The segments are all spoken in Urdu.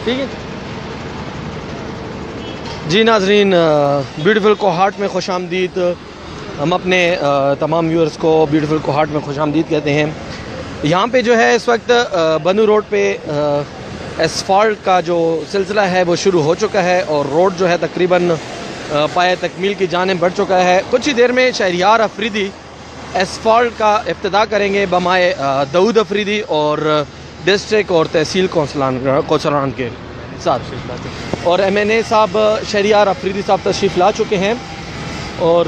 ٹھیک ہے جی ناظرین، بیوٹیفل کوہاٹ میں خوش آمدید. ہم اپنے تمام ویورز کو بیوٹیفل کوہاٹ میں خوش آمدید کہتے ہیں. یہاں پہ جو ہے اس وقت بنو روڈ پہ اسفالٹ کا جو سلسلہ ہے وہ شروع ہو چکا ہے اور روڈ جو ہے تقریباً پائے تکمیل کی جانب بڑھ چکا ہے. کچھ ہی دیر میں شہریار افریدی اسفالٹ کا افتتاح کریں گے بمائے داؤد افریدی اور ڈسٹرکٹ اور تحصیل کونسلان کے ساتھ. اور ایم این اے صاحب شہریار افریدی صاحب تشریف لا چکے ہیں اور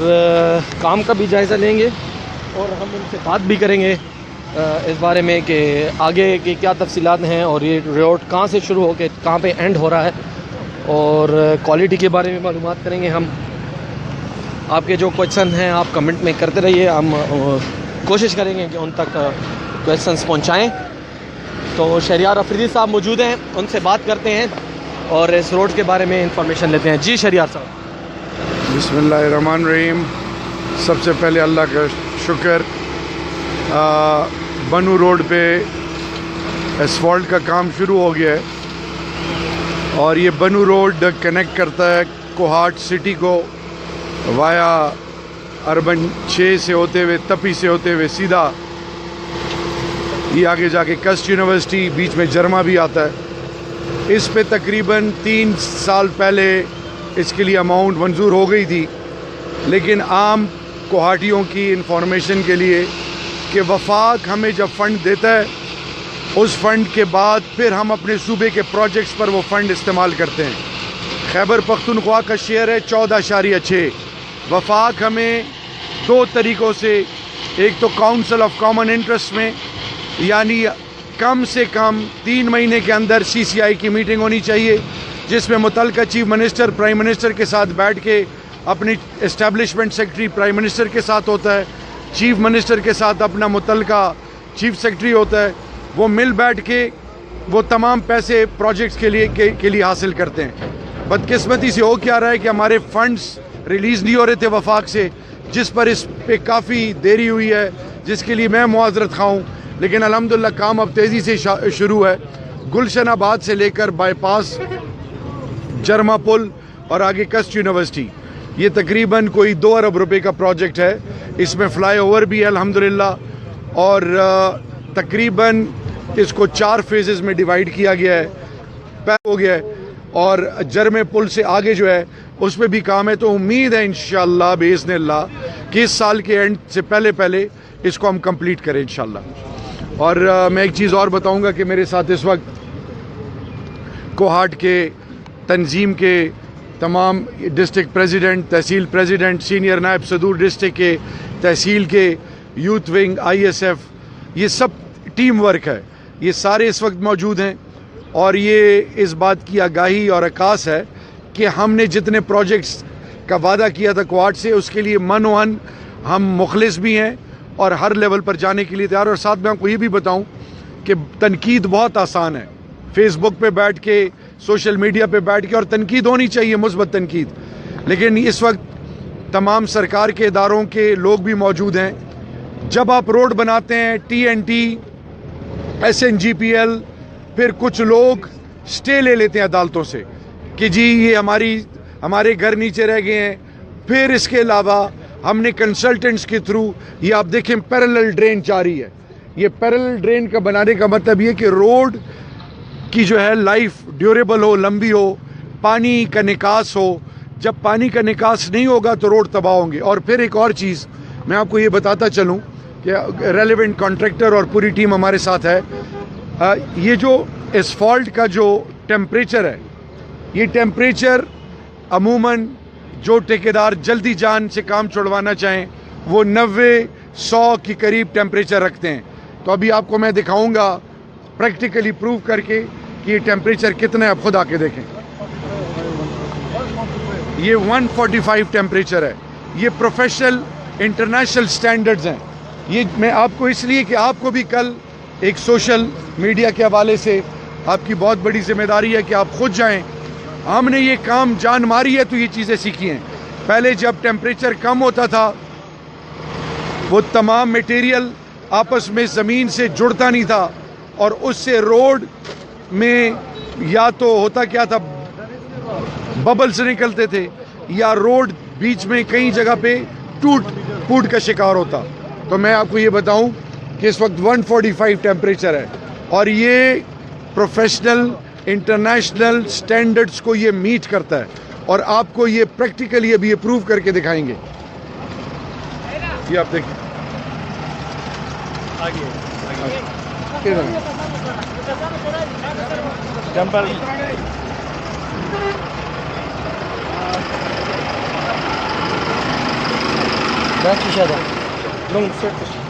کام کا بھی جائزہ لیں گے اور ہم ان سے بات بھی کریں گے اس بارے میں کہ آگے کی کیا تفصیلات ہیں اور یہ روڈ کہاں سے شروع ہو کے کہاں پہ اینڈ ہو رہا ہے اور کوالٹی کے بارے میں معلومات کریں گے. ہم آپ کے جو کویشچن ہیں آپ کمنٹ میں کرتے رہیے، ہم کوشش کریں گے کہ ان تک کویشچنس پہنچائیں. تو شہریار افریدی صاحب موجود ہیں، ان سے بات کرتے ہیں اور اس روڈ کے بارے میں انفارمیشن لیتے ہیں. جی شہریار صاحب. بسم اللہ الرحمن الرحیم. سب سے پہلے اللہ کا شکر، بنو روڈ پہ اسفالٹ کا کام شروع ہو گیا ہے اور یہ بنو روڈ کنیکٹ کرتا ہے کوہاٹ سٹی کو وایا اربن 6 سے ہوتے ہوئے تپی سے ہوتے ہوئے سیدھا یہ آگے جا کے کسٹ یونیورسٹی، بیچ میں جرما بھی آتا ہے. اس پہ تقریباً 3 سال پہلے اس کے لیے اماؤنٹ منظور ہو گئی تھی، لیکن عام کوہاٹیوں کی انفارمیشن کے لیے کہ وفاق ہمیں جب فنڈ دیتا ہے اس فنڈ کے بعد پھر ہم اپنے صوبے کے پروجیکٹس پر وہ فنڈ استعمال کرتے ہیں. خیبر پختونخوا کا شیئر ہے 14.6. وفاق ہمیں 2 طریقوں سے، ایک تو کاؤنسل آف کامن انٹرسٹ میں، یعنی کم سے کم 3 مہینے کے اندر CCI کی میٹنگ ہونی چاہیے جس میں متعلقہ چیف منسٹر پرائم منسٹر کے ساتھ بیٹھ کے، اپنی اسٹیبلشمنٹ سیکرٹری پرائم منسٹر کے ساتھ ہوتا ہے، چیف منسٹر کے ساتھ اپنا متعلقہ چیف سیکرٹری ہوتا ہے، وہ مل بیٹھ کے وہ تمام پیسے پروجیکٹس کے لیے حاصل کرتے ہیں. بدقسمتی سے ہو کیا رہا ہے کہ ہمارے فنڈز ریلیز نہیں ہو رہے تھے وفاق سے، جس پر اس پہ کافی دیری ہوئی ہے، جس کے لیے میں معذرت خواہ ہوں. لیکن الحمدللہ کام اب تیزی سے شروع ہے. گلشن آباد سے لے کر بائی پاس جرما پل اور آگے کسٹ یونیورسٹی، یہ تقریباً کوئی 2 ارب روپے کا پروجیکٹ ہے. اس میں فلائی اوور بھی ہے الحمدللہ، اور تقریباً اس کو 4 فیزز میں ڈیوائیڈ کیا گیا ہے، ہو گیا ہے. اور جرمے پل سے آگے جو ہے اس پہ بھی کام ہے. تو امید ہے انشاءاللہ باذن اللہ کہ اس سال کے اینڈ سے پہلے اس کو ہم کمپلیٹ کریں انشاءاللہ. اور میں ایک چیز اور بتاؤں گا کہ میرے ساتھ اس وقت کوہاٹ کے تنظیم کے تمام ڈسٹرکٹ پریزیڈنٹ، تحصیل پریزیڈنٹ، سینئر نائب صدور ڈسٹرکٹ کے، تحصیل کے، یوتھ ونگ، ISF، یہ سب ٹیم ورک ہے، یہ سارے اس وقت موجود ہیں. اور یہ اس بات کی آگاہی اور عکاس ہے کہ ہم نے جتنے پروجیکٹس کا وعدہ کیا تھا کوہاٹ سے، اس کے لیے من و عن ہم مخلص بھی ہیں اور ہر لیول پر جانے کے لیے تیار. اور ساتھ میں آپ کو یہ بھی بتاؤں کہ تنقید بہت آسان ہے، فیس بک پہ بیٹھ کے، سوشل میڈیا پہ بیٹھ کے، اور تنقید ہونی چاہیے، مثبت تنقید. لیکن اس وقت تمام سرکار کے اداروں کے لوگ بھی موجود ہیں. جب آپ روڈ بناتے ہیں، TNT، SNGPL، پھر کچھ لوگ سٹے لے لیتے ہیں عدالتوں سے کہ جی یہ ہمارے گھر نیچے رہ گئے ہیں. پھر اس کے علاوہ ہم نے کنسلٹنٹس کے تھرو، یہ آپ دیکھیں پیرلل ڈرین جاری ہے. یہ پیرلل ڈرین کا بنانے کا مطلب یہ کہ روڈ کی جو ہے لائف ڈیوریبل ہو، لمبی ہو، پانی کا نکاس ہو. جب پانی کا نکاس نہیں ہوگا تو روڈ تباہ ہوں گے. اور پھر ایک اور چیز میں آپ کو یہ بتاتا چلوں کہ ریلیونٹ کانٹریکٹر اور پوری ٹیم ہمارے ساتھ ہے. یہ جو اسفالٹ کا جو ٹیمپریچر ہے، یہ ٹیمپریچر عموماً جو ٹھیکیدار جلدی جان سے کام چھڑوانا چاہیں وہ 90-100 کے قریب ٹیمپریچر رکھتے ہیں. تو ابھی آپ کو میں دکھاؤں گا پریکٹیکلی پروو کر کے کہ یہ ٹیمپریچر کتنا ہے. آپ خود آ کے دیکھیں، یہ 145 ٹیمپریچر ہے. یہ پروفیشنل انٹرنیشنل سٹینڈرڈز ہیں. یہ میں آپ کو اس لیے کہ آپ کو بھی کل ایک سوشل میڈیا کے حوالے سے آپ کی بہت بڑی ذمہ داری ہے کہ آپ خود جائیں. ہم نے یہ کام جان ماری ہے تو یہ چیزیں سیکھی ہیں. پہلے جب ٹیمپریچر کم ہوتا تھا وہ تمام میٹیریل آپس میں زمین سے جڑتا نہیں تھا اور اس سے روڈ میں یا تو ہوتا کیا تھا ببل سے نکلتے تھے یا روڈ بیچ میں کئی جگہ پہ ٹوٹ پھوٹ کا شکار ہوتا. تو میں آپ کو یہ بتاؤں کہ اس وقت 145 ٹیمپریچر ہے اور یہ پروفیشنل انٹرنیشنل سٹینڈرڈز کو یہ میٹ کرتا ہے اور آپ کو یہ پریکٹیکلی ابھی یہ پروو کر کے دکھائیں گے. یہ آپ دیکھیں جمپر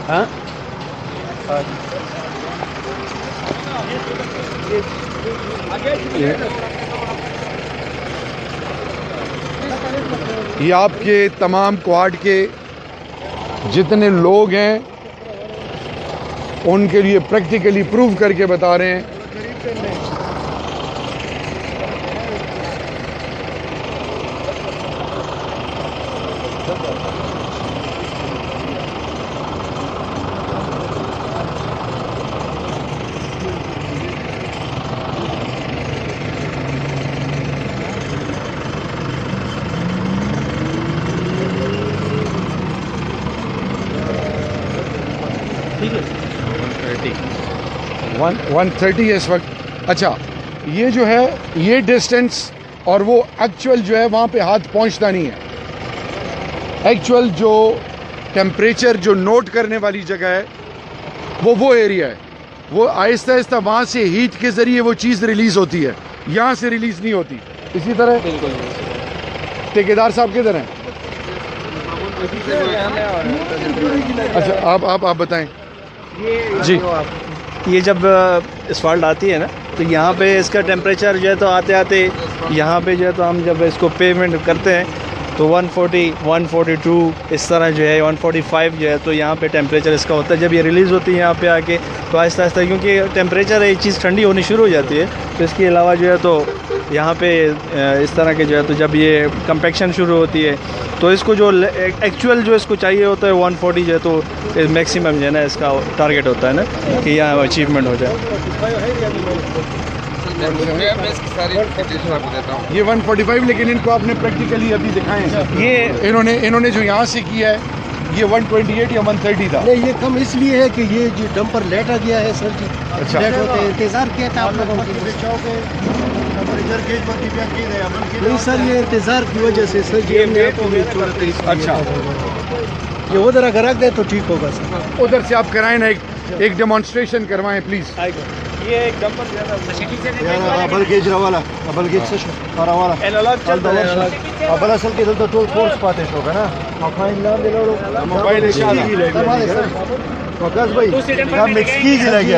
ہاں یہ آپ کے تمام کوارڈ کے جتنے لوگ ہیں ان کے لیے پریکٹیکلی پروو کر کے بتا رہے ہیں. ٹھیک ہے 130 ہے اس وقت. اچھا یہ جو ہے یہ ڈسٹینس اور وہ ایکچوئل جو ہے وہاں پہ ہاتھ پہنچتا نہیں ہے. ایکچوئل جو ٹیمپریچر جو نوٹ کرنے والی جگہ ہے وہ ایریا ہے. وہ آہستہ آہستہ وہاں سے ہیٹ کے ذریعے وہ چیز ریلیز ہوتی ہے, یہاں سے ریلیز نہیں ہوتی. اسی طرح بالکل ٹھیکیدار صاحب کدھر ہیں؟ اچھا آپ بتائیں. جی یہ جب اسفالٹ آتی ہے نا تو یہاں پہ اس کا ٹیمپریچر جو ہے تو آتے آتے یہاں پہ جو ہے تو ہم جب اس کو پیمنٹ کرتے ہیں تو 140 142 اس طرح جو ہے 145 جو ہے تو یہاں پہ ٹیمپریچر اس کا ہوتا ہے. جب یہ ریلیز ہوتی ہے یہاں پہ آ کے تو آہستہ آہستہ کیونکہ ٹیمپریچر ایک چیز ٹھنڈی ہونی شروع ہو جاتی ہے تو اس کے علاوہ جو ہے تو یہاں پہ اس طرح کے جو ہے تو جب یہ کمپیکشن شروع ہوتی ہے تو اس کو جو ایکچوئل جو اس کو چاہیے ہوتا ہے 140 جو ہے تو میکسیمم جو ہے نا اس کا ٹارگیٹ ہوتا ہے نا کہ یہاں اچیومنٹ ہو جائے. یہ 145 لیکن ان کو آپ نے پریکٹیکلی ابھی دکھائے ہیں. یہ انہوں نے جو یہاں سے کیا ہے یہ 128 یا 130 تھا. نہیں یہ کم اس لیے ہے کہ یہ جو ڈمپر لیٹ آ گیا ہے سر جی. اچھا. لیٹ ہوتے ہیں, انتظار کیا تھا آپ لوگوں کی. نہیں سر یہ انتظار کی وجہ سے سر جی ہم نے آپ کو بھی چھوڑا تھا اس لیے. اچھا یہ ادھر اگر رکھ دے تو ٹھیک ہوگا سر. ادھر سے آپ کرائیں نا ایک ڈیمانسٹریشن کروائیں پلیز. یہ ایک ڈمپر جو ہے نا ابل گیج راوالا ابل گیج سے راوالا اینالوگ چلتا ہے. ابل اصل کے دل تو ټول فورس پاتې شو کنه موبایل نه دیلو موبایل انشاءاللہ فوکس بھائی دا مکس کیږي لګیا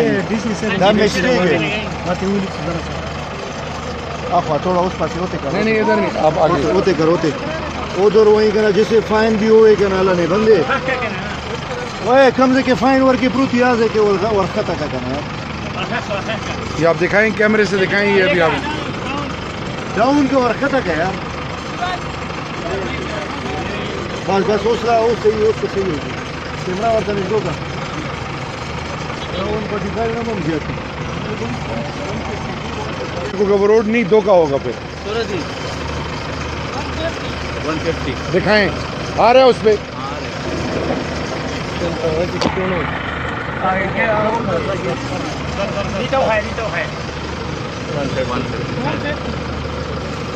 دا مکس کیږي ماته ویل اخوا تھوڑا اس پاسے ہوتے نہیں نہیں ادھر نہیں آپ آگے ہوتے کروتے ادھر وہیں کرا جیسے فائن بھی ہوئے کہ نالا نہیں بندے وہ کم سے کہ فائن ور کی پروت یاد ہے کہ وہ خطا کا کرنا ہے. یہ آپ دکھائیں کیمرے سے دکھائیں. یہ ابھی آپ ڈاؤن کے اور خطا کا یار بس بس اس رہا وہ صحیح اس کو صحیح ہوگی کیمرہ اور تنیز دو کا ڈاؤن کو دکھائی نہ مم جاتی کو روڈ نہیں دو کا ہوگا پھر 150 دکھائیں آ رہا ہے اس پہ.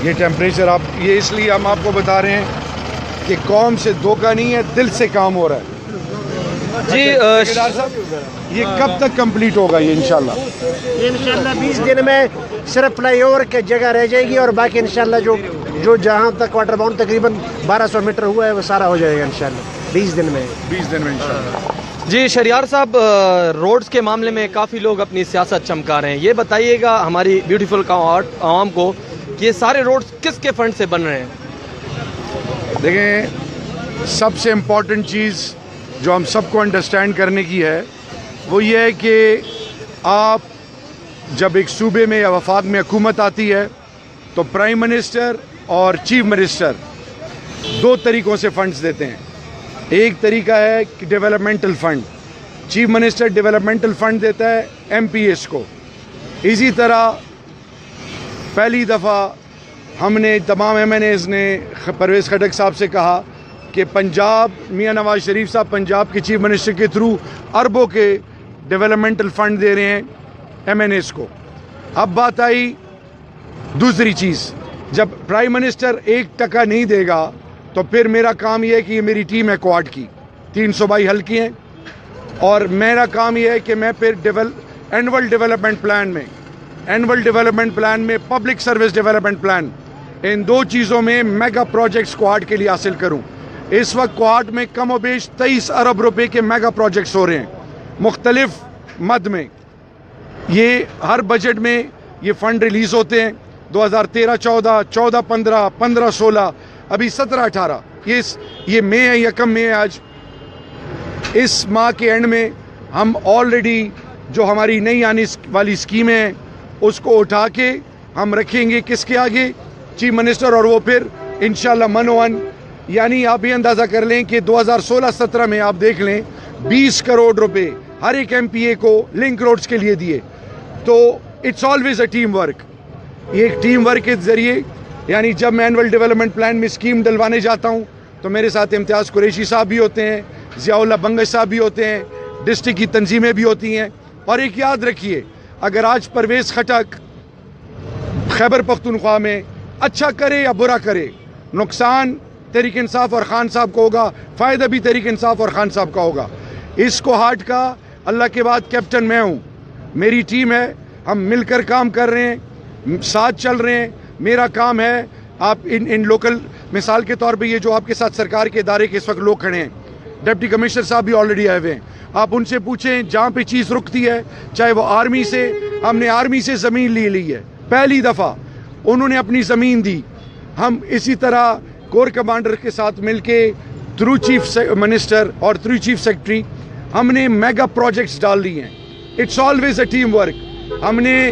یہ ٹیمپریچر آپ یہ اس لیے ہم آپ کو بتا رہے ہیں کہ قوم سے دھوکہ نہیں ہے, دل سے کام ہو رہا ہے. جی ٹھیکیدار صاحب یہ کب تک کمپلیٹ ہوگا یہ انشاءاللہ؟ انشاءاللہ 20 دن میں صرف فلائی اوور کی جگہ رہ جائے گی اور باقی انشاءاللہ جو جہاں تک واٹر باؤنڈ تقریباً 1200 میٹر ہوا ہے وہ سارا ہو جائے گا انشاءاللہ 20 دن میں. 20 دن میں انشاءاللہ. جی شہریار صاحب, روڈز کے معاملے میں کافی لوگ اپنی سیاست چمکا رہے ہیں. یہ بتائیے گا ہماری بیوٹیفل عوام کو کہ یہ سارے روڈز کس کے فنڈ سے بن رہے ہیں؟ دیکھیں سب سے امپورٹنٹ چیز جو ہم سب کو انڈرسٹینڈ کرنے کی ہے وہ یہ ہے کہ آپ جب ایک صوبے میں یا وفاق میں حکومت آتی ہے تو پرائم منسٹر اور چیف منسٹر دو طریقوں سے فنڈز دیتے ہیں. ایک طریقہ ہے کہ developmental fund, chief minister developmental fund دیتا ہے ایم پی ایس کو. اسی طرح پہلی دفعہ ہم نے تمام ایم این ایز نے پرویز خٹک صاحب سے کہا کہ پنجاب میاں نواز شریف صاحب پنجاب کے چیف منسٹر کے تھرو اربوں کے ڈیولپمنٹل فنڈ دے رہے ہیں ایم این ایز کو. اب بات آئی دوسری چیز, جب پرائم منسٹر 1 ٹکا نہیں دے گا تو پھر میرا کام یہ ہے کہ یہ میری ٹیم ہے کوارڈ کی, 3 صوبائی حلقے ہیں, اور میرا کام یہ ہے کہ میں پھر اینول ڈیولپمنٹ پلان میں پبلک سروس ڈیولپمنٹ پلان, ان 2 چیزوں میں میگا پروجیکٹس کوارڈ کے لیے حاصل کروں. اس وقت کوارڈ میں کم و بیش 23 ارب روپے کے میگا پروجیکٹس ہو رہے ہیں مختلف مد میں. یہ ہر بجٹ میں یہ فنڈ ریلیز ہوتے ہیں, 2013-14, 14-15, 15-16, ابھی 17-18, یہ مئی ہے, یکم مئی ہے آج. اس ماہ کے اینڈ میں ہم آلریڈی جو ہماری نئی آنے والی اسکیمیں ہیں اس کو اٹھا کے ہم رکھیں گے کس کے آگے, چیف منسٹر, اور وہ پھر انشاءاللہ منوان. یعنی آپ یہ اندازہ کر لیں کہ 2016-17 میں آپ دیکھ لیں 20 کروڑ روپے ہر ایک ایم پی اے کو لنک روڈز کے لیے دیے. تو it's always a team work. یہ ایک ٹیم ورک کے ذریعے, یعنی جب میں اینول ڈیولپمنٹ پلان میں اسکیم ڈلوانے جاتا ہوں تو میرے ساتھ امتیاز قریشی صاحب بھی ہوتے ہیں, ضیاء اللہ بنگش صاحب بھی ہوتے ہیں, ڈسٹرکٹ کی تنظیمیں بھی ہوتی ہیں. اور ایک یاد رکھیے, اگر آج پرویز خٹک خیبر پختونخوا میں اچھا کرے یا برا کرے, نقصان تحریک انصاف اور خان صاحب کو ہوگا, فائدہ بھی تحریک انصاف اور خان صاحب کا ہوگا. اس کو ہارٹ کا اللہ کے بعد کیپٹن میں ہوں, میری ٹیم ہے, ہم مل کر کام کر رہے ہیں, ساتھ چل رہے ہیں. میرا کام ہے, آپ ان لوکل مثال کے طور پہ یہ جو آپ کے ساتھ سرکار کے ادارے کے اس وقت لوگ کھڑے ہیں, ڈپٹی کمشنر صاحب بھی آلریڈی آئے ہوئے ہیں, آپ ان سے پوچھیں جہاں پہ چیز رکتی ہے, چاہے وہ آرمی سے, ہم نے آرمی سے زمین لی ہے, پہلی دفعہ انہوں نے اپنی زمین دی. ہم اسی طرح کور کمانڈر کے ساتھ مل کے تھرو چیف منسٹر اور تھرو چیف سیکرٹری ہم نے میگا پروجیکٹس ڈال دی ہیں. It's always a team work. ہم نے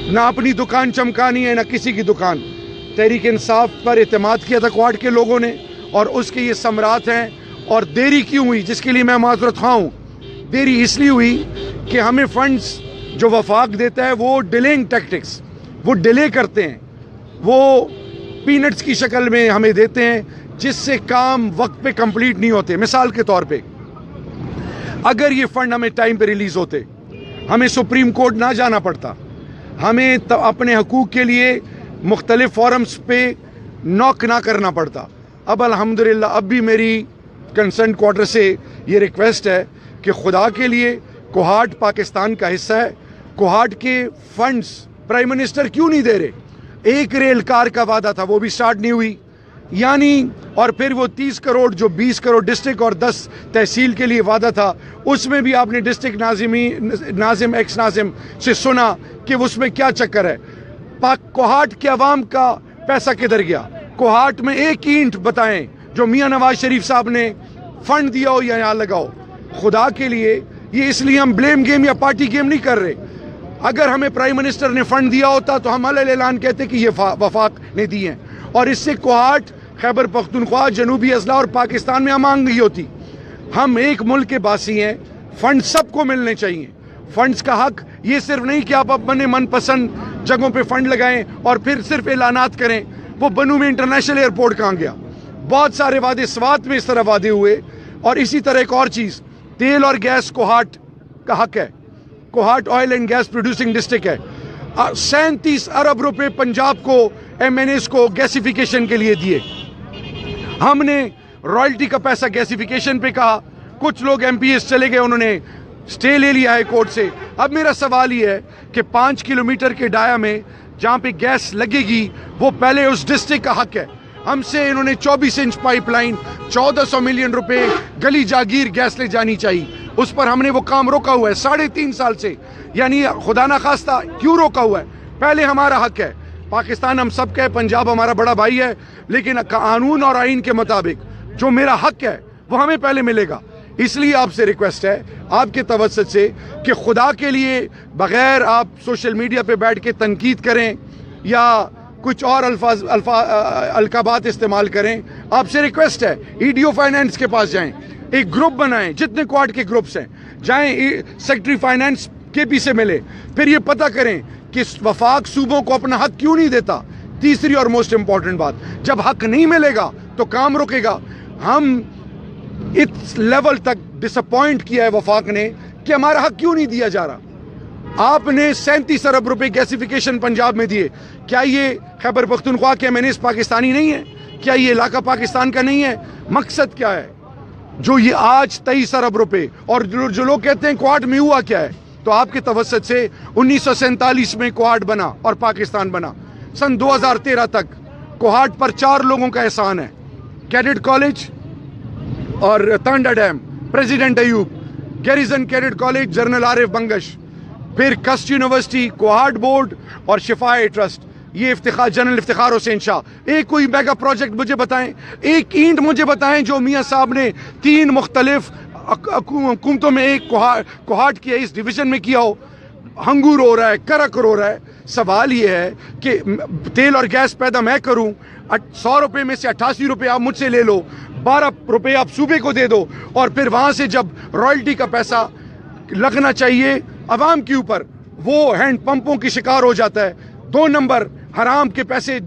نہ اپنی دکان چمکانی ہے نہ کسی کی دکان. تحریک انصاف پر اعتماد کیا تھا کوارڈ کے لوگوں نے, اور اس کے یہ ثمرات ہیں. اور دیری کیوں ہوئی, جس کے لیے میں معذرت خواہ ہوں, دیری اس لیے ہوئی کہ ہمیں فنڈز جو وفاق دیتا ہے وہ ڈیلنگ ٹیکٹکس, وہ ڈیلے کرتے ہیں, وہ پینٹس کی شکل میں ہمیں دیتے ہیں جس سے کام وقت پہ کمپلیٹ نہیں ہوتے. مثال کے طور پہ اگر یہ فنڈ ہمیں ٹائم پہ ریلیز ہوتے, ہمیں سپریم کورٹ نہ جانا پڑتا, ہمیں اپنے حقوق کے لیے مختلف فورمز پہ نوک نہ کرنا پڑتا. اب الحمدللہ اب بھی میری کنسرن کوارٹر سے یہ ریکویسٹ ہے کہ خدا کے لیے کوہاٹ پاکستان کا حصہ ہے, کوہاٹ کے فنڈز پرائم منسٹر کیوں نہیں دے رہے؟ ایک ریل کار کا وعدہ تھا, وہ بھی سٹارٹ نہیں ہوئی. یعنی اور پھر وہ 30 کروڑ جو 20 کروڑ ڈسٹرکٹ اور 10 تحصیل کے لیے وعدہ تھا, اس میں بھی آپ نے ڈسٹرکٹ ناظم ایکس ناظم سے سنا کہ اس میں کیا چکر ہے. کوہاٹ کے عوام کا پیسہ کدھر گیا؟ کوہاٹ میں ایک اینٹ بتائیں جو میاں نواز شریف صاحب نے فنڈ دیا ہو یا یہاں لگاؤ. خدا کے لیے یہ اس لیے ہم بلیم گیم یا پارٹی گیم نہیں کر رہے. اگر ہمیں پرائم منسٹر نے فنڈ دیا ہوتا تو ہم علیہ اعلان کہتے کہ یہ وفاق نے دی ہیں, اور اس سے کوہاٹ, خیبر پختونخوا, جنوبی اضلاع اور پاکستان میں امانگ گئی ہوتی. ہم ایک ملک کے باسی ہیں, فنڈ سب کو ملنے چاہیے. فنڈز کا حق یہ صرف نہیں کہ آپ اپنے من پسند جگہوں پہ فنڈ لگائیں اور پھر صرف اعلانات کریں. وہ بنو میں انٹرنیشنل ایئرپورٹ کہاں گیا؟ بہت سارے وعدے, سوات میں اس طرح وعدے ہوئے. اور اسی طرح ایک اور چیز, تیل اور گیس کوہاٹ کا حق ہے. Kohat oil and gas producing district ہے. 37 ارب روپے پنجاب کو ایم این ایس کو گیسیفیکیشن کے لیے دیے. ہم نے رائلٹی کا پیسہ گیسیفیکیشن پہ کہا, کچھ لوگ ایم پی ایس چلے گئے, انہوں نے سٹے لے لیا ہے کورٹ سے. اب میرا سوال یہ ہے کہ 5 کلومیٹر کے ڈایا میں جہاں پہ گیس لگے گی وہ پہلے اس ڈسٹرکٹ کا حق ہے. ہم سے انہوں نے 24 انچ پائپ لائن 1400 ملین روپے گلی جاگیر گیس لے جانی چاہیے, اس پر ہم نے وہ کام روکا ہوا ہے 3.5 سال سے. یعنی خدا نہ خواستہ کیوں روکا ہوا ہے؟ پہلے ہمارا حق ہے. پاکستان ہم سب کا ہے, پنجاب ہمارا بڑا بھائی ہے, لیکن قانون اور آئین کے مطابق جو میرا حق ہے وہ ہمیں پہلے ملے گا. اس لیے آپ سے ریکویسٹ ہے آپ کے توسط سے کہ خدا کے لیے بغیر آپ سوشل میڈیا پہ بیٹھ کے تنقید کریں یا کچھ اور القابات استعمال کریں. آپ سے ریکویسٹ ہے EDO فائنانس کے پاس جائیں, ایک گروپ بنائیں, جتنے کوارڈ کے گروپس ہیں جائیں, سیکرٹری فائنانس KP سے ملے, پھر یہ پتہ کریں کہ وفاق صوبوں کو اپنا حق کیوں نہیں دیتا. تیسری اور موسٹ امپورٹنٹ بات, جب حق نہیں ملے گا تو کام رکے گا. ہم اس لیول تک ڈس اپوائنٹ کیا ہے وفاق نے کہ ہمارا حق کیوں نہیں دیا جا رہا. آپ نے 37 ارب روپے گیسیفیکیشن پنجاب میں دیے. کیا یہ خیبر پختونخوا کے MNAs پاکستانی نہیں ہے؟ کیا یہ علاقہ پاکستان کا نہیں ہے؟ مقصد کیا ہے جو یہ آج 23 ارب روپے, اور جو لوگ کہتے ہیں کوہاٹ میں ہوا کیا ہے, تو آپ کے توسط سے 1947 میں کوہاٹ بنا اور پاکستان بنا. سن 2013 تک کوہاٹ پر 4 لوگوں کا احسان ہے, کیڈٹ کالج اور Tanda dam president Ayub, garrison cadet college general Arif Bangash, پھر کسٹ یونیورسٹی, کوہاٹ بورڈ اور شفائے ٹرسٹ, یہ افتخار جنرل افتخار حسین شاہ. ایک کوئی میگا پروجیکٹ مجھے بتائیں, ایک اینٹ مجھے بتائیں جو میاں صاحب نے 3 مختلف حکومتوں میں ایک کوہاٹ کیا, اس ڈویژن میں کیا ہو. ہنگور ہو رہا ہے, کرک ہو رہا ہے. سوال یہ ہے کہ تیل اور گیس پیدا میں کروں, 100 روپے میں سے 88 روپے آپ مجھ سے لے لو, 12 روپے آپ صوبے کو دے دو, اور پھر وہاں سے جب رائلٹی کا پیسہ لگنا چاہیے عوام کے اوپر وہ ہینڈ پمپوں کی شکار ہو جاتا ہے. 2 نمبر حرام کے پیسے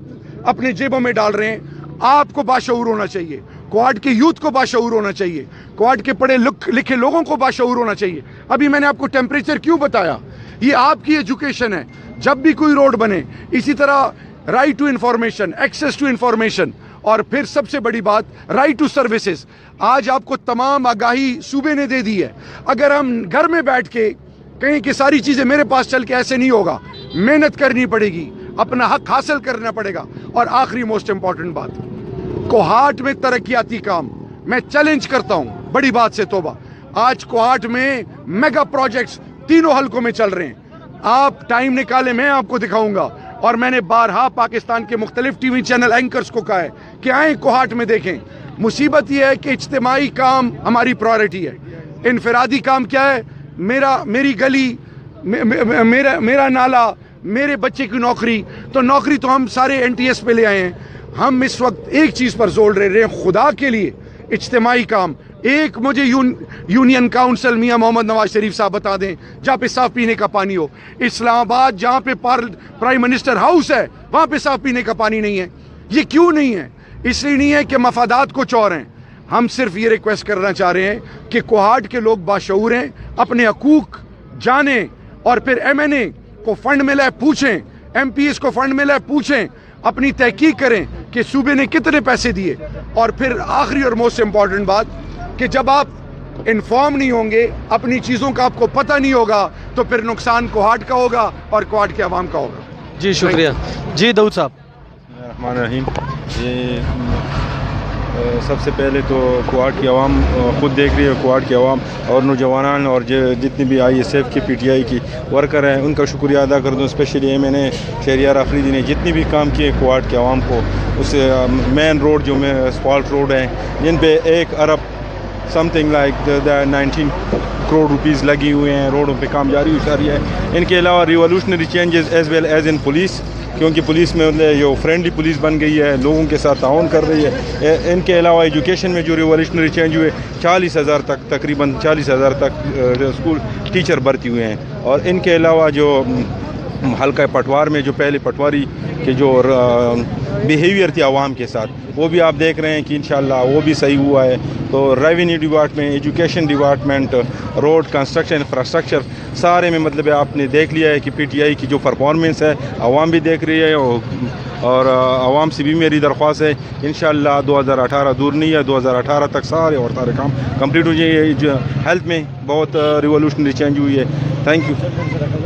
اپنے جیبوں میں ڈال رہے ہیں. آپ کو باشعور ہونا چاہیے, کوہاٹ کے یوتھ کو باشعور ہونا چاہیے, کوہاٹ کے پڑھے لکھے لوگوں کو باشعور ہونا چاہیے. ابھی میں نے آپ کو ٹیمپریچر کیوں بتایا, یہ آپ کی ایجوکیشن ہے. جب بھی کوئی روڈ بنے, اسی طرح right to information, access to information, اور پھر سب سے بڑی بات رائٹ ٹو سروسز. آج آپ کو تمام آگاہی صوبے نے دے دی ہے. اگر ہم گھر میں بیٹھ کے کہیں کہ ساری چیزیں میرے پاس چل کے, ایسے نہیں ہوگا. محنت کرنی پڑے گی, اپنا حق حاصل کرنا پڑے گا. اور آخری موسٹ امپورٹنٹ بات, کوہاٹ میں ترقیاتی کام میں چیلنج کرتا ہوں, بڑی بات سے توبہ. آج کوہاٹ میں میگا پروجیکٹس 3 حلقوں میں چل رہے ہیں. آپ ٹائم نکالیں, میں آپ کو دکھاؤں گا. اور میں نے بارہا پاکستان کے مختلف ٹی وی چینل اینکرز کو کہا ہے کہ آئیں کوہاٹ میں دیکھیں. مصیبت یہ ہے کہ اجتماعی کام ہماری پرائرٹی ہے. انفرادی کام کیا ہے, میری گلی, میرا نالا, میرے بچے کی نوکری. تو نوکری تو ہم سارے NTS پہ لے آئے ہیں. ہم اس وقت ایک چیز پر زور دے رہے ہیں, خدا کے لیے اجتماعی کام. ایک مجھے یونین کاؤنسل میاں محمد نواز شریف صاحب بتا دیں جہاں پہ صاف پینے کا پانی ہو. اسلام آباد جہاں پہ پرائم منسٹر ہاؤس ہے وہاں پہ صاف پینے کا پانی نہیں ہے. یہ کیوں نہیں ہے؟ اس لیے نہیں ہے کہ مفادات کچھ اور ہیں. ہم صرف یہ ریکویسٹ کرنا چاہ رہے ہیں کہ کوہاٹ کے لوگ باشعور ہیں, اپنے حقوق جانیں, اور پھر MNA کو فنڈ ملا ہے پوچھیں, MPs کو فنڈ ملا ہے پوچھیں, اپنی تحقیق کریں کہ صوبے نے کتنے پیسے دیے. اور پھر آخری اور موسٹ امپورٹنٹ بات کہ جب آپ انفارم نہیں ہوں گے, اپنی چیزوں کا آپ کو پتہ نہیں ہوگا, تو پھر نقصان کوہاٹ کا ہوگا اور کوہاٹ کے عوام کا ہوگا. جی شکریہ. جی داؤد صاحب. الرحمن الرحیم. یہ سب سے پہلے تو کوہاٹ کی عوام خود دیکھ رہی ہے. کوہاٹ کے عوام اور نوجوانان اور جتنے بھی ISF کی PTI کی ورکر ہیں ان کا شکریہ ادا کر دوں. اسپیشلی MNA شہریار آفریدی نے جتنی بھی کام کیے کوہاٹ کے عوام کو. اس مین روڈ جو میں اسپالٹ روڈ ہیں جن پہ 1 ارب something like 19 crore rupees لگی ہوئے ہیں, روڈوں پہ کام جاری ہو رہی ہے. ان کے علاوہ revolutionary changes as well as in police, کیونکہ پولیس میں جو فرینڈلی پولیس بن گئی ہے, لوگوں کے ساتھ تعاون کر رہی ہے. ان کے علاوہ ایجوکیشن میں جو ریولیوشنری چینج ہوئے, 40,000 تک تقریباً 40,000 تک اسکول ٹیچر بھرتی ہوئے ہیں. اور ان کے علاوہ جو حلقہ پٹوار میں جو پہلے پٹواری کے جو بیہیویئر تھی عوام کے ساتھ, وہ بھی آپ دیکھ رہے ہیں کہ انشاءاللہ وہ بھی صحیح ہوا ہے. تو revenue department, education department, road construction, infrastructure سارے میں مطلب آپ نے دیکھ لیا ہے کہ PTI کی جو پرفارمنس ہے عوام بھی دیکھ رہی ہے. اور عوام سے بھی میری درخواست ہے انشاءاللہ 2018 دور نہیں ہے, 2018 تک سارے اور سارے کام کمپلیٹ ہو جائیں. ہیلتھ میں بہت ریولیوشنری چینج ہوئی ہے. Thank you.